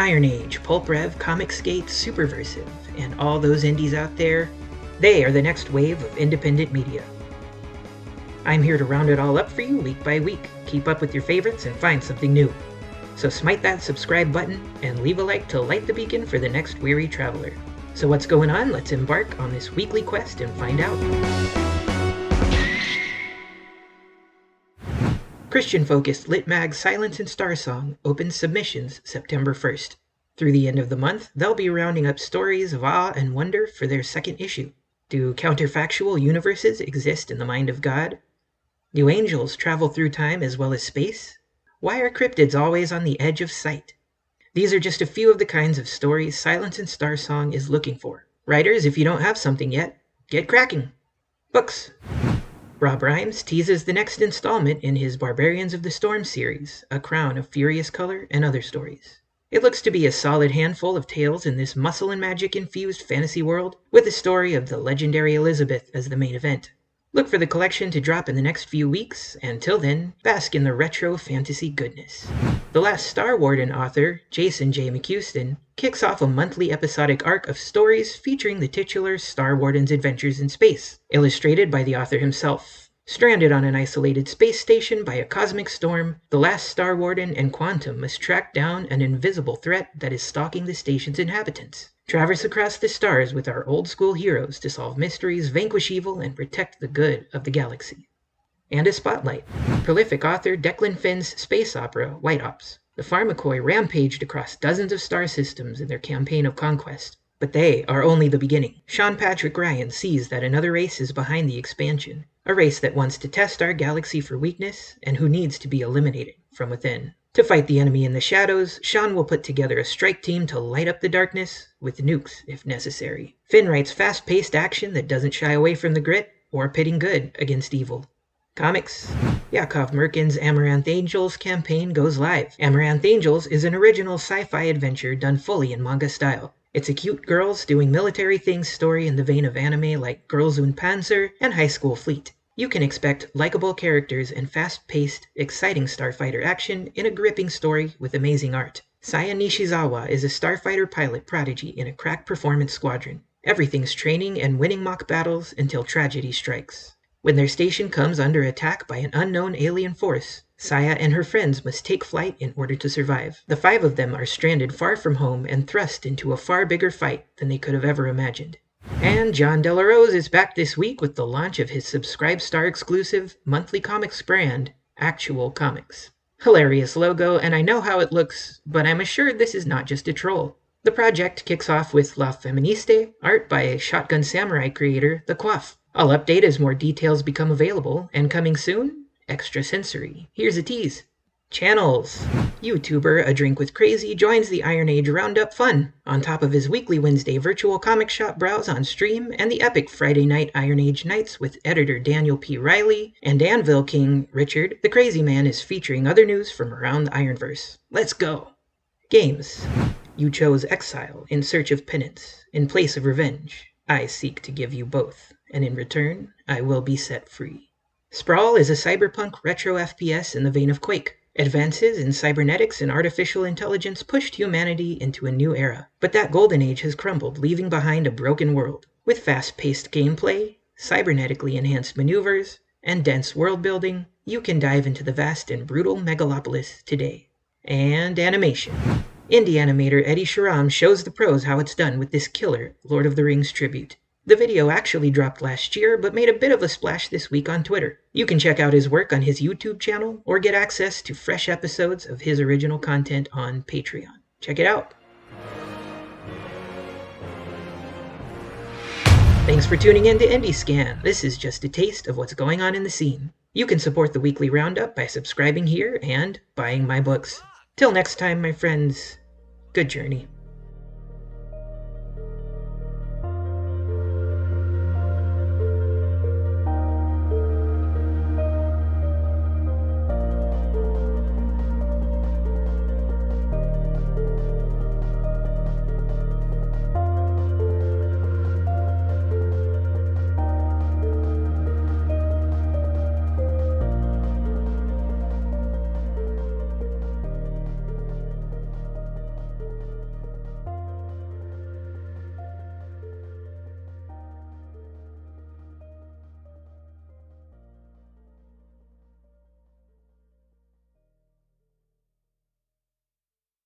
Iron Age, Pulp Rev, Comicsgate, Superversive, and all those indies out there, they are the next wave of independent media. I'm here to round it all up for you week by week, keep up with your favorites, and find something new. So smite that subscribe button and leave a like to light the beacon for the next weary traveler. So what's going on? Let's embark on this weekly quest and find out. Christian-focused lit mag Silence and Starsong opens submissions September 1st. Through the end of the month, they'll be rounding up stories of awe and wonder for their second issue. Do counterfactual universes exist in the mind of God? Do angels travel through time as well as space? Why are cryptids always on the edge of sight? These are just a few of the kinds of stories Silence and Starsong is looking for. Writers, if you don't have something yet, get cracking! Books. Rob Rhymes teases the next installment in his Barbarians of the Storm series, A Crown of Furious Color and Other Stories. It looks to be a solid handful of tales in this muscle and magic-infused fantasy world, with the story of the legendary Elizabeth as the main event. Look for the collection to drop in the next few weeks, and till then, bask in the retro fantasy goodness. The Last Star Warden author, Jason J. McHuston, kicks off a monthly episodic arc of stories featuring the titular Star Warden's adventures in space, illustrated by the author himself. Stranded on an isolated space station by a cosmic storm, the Last Star Warden and Quantum must track down an invisible threat that is stalking the station's inhabitants. Traverse across the stars with our old-school heroes to solve mysteries, vanquish evil, and protect the good of the galaxy. And a spotlight. Prolific author Declan Finn's space opera, White Ops. The Pharmacoi rampaged across dozens of star systems in their campaign of conquest. But they are only the beginning. Sean Patrick Ryan sees that another race is behind the expansion. A race that wants to test our galaxy for weakness and who needs to be eliminated from within. To fight the enemy in the shadows, Sean will put together a strike team to light up the darkness with nukes if necessary. Finn writes fast-paced action that doesn't shy away from the grit or pitting good against evil. Comics. Yakov Merkin's Amaranth Angels campaign goes live. Amaranth Angels is an original sci-fi adventure done fully in manga style. It's a cute girls doing military things story in the vein of anime like Girls und Panzer and High School Fleet. You can expect likable characters and fast-paced, exciting starfighter action in a gripping story with amazing art. Saya Nishizawa is a starfighter pilot prodigy in a crack performance squadron. Everything's training and winning mock battles until tragedy strikes. When their station comes under attack by an unknown alien force, Saya and her friends must take flight in order to survive. The 5 of them are stranded far from home and thrust into a far bigger fight than they could have ever imagined. And John Delarose is back this week with the launch of his Subscribe Star exclusive monthly comics brand, Acktual Comics. Hilarious logo, and I know how it looks, but I'm assured this is not just a troll. The project kicks off with La Feministe, art by Shotgun Samurai creator The Quaff. I'll update as more details become available, and coming soon, Extra Sensory. Here's a tease. Channels. YouTuber Adrinkwithcrazy joins the Iron Age Roundup fun. On top of his weekly Wednesday virtual comic shop browse on stream and the epic Friday night Iron Age nights with editor Daniel P. Riley and Anvil King Richard, the Crazy Man is featuring other news from around the Ironverse. Let's go! Games. You chose exile in search of penance. In place of revenge, I seek to give you both, and in return, I will be set free. Sprawl is a cyberpunk retroFPS in the vein of Quake. Advances in cybernetics and artificial intelligence pushed humanity into a new era, but that golden age has crumbled, leaving behind a broken world. With fast-paced gameplay, cybernetically enhanced maneuvers, and dense world-building, you can dive into the vast and brutal megalopolis today. And animation. Indie animator Eddie Sharam shows the pros how it's done with this killer Lord of the Rings tribute. The video actually dropped last year, but made a bit of a splash this week on Twitter. You can check out his work on his YouTube channel, or get access to fresh episodes of his original content on Patreon. Check it out! Thanks for tuning in to IndieScan. This is just a taste of what's going on in the scene. You can support the weekly roundup by subscribing here and buying my books. Till next time, my friends, good journey.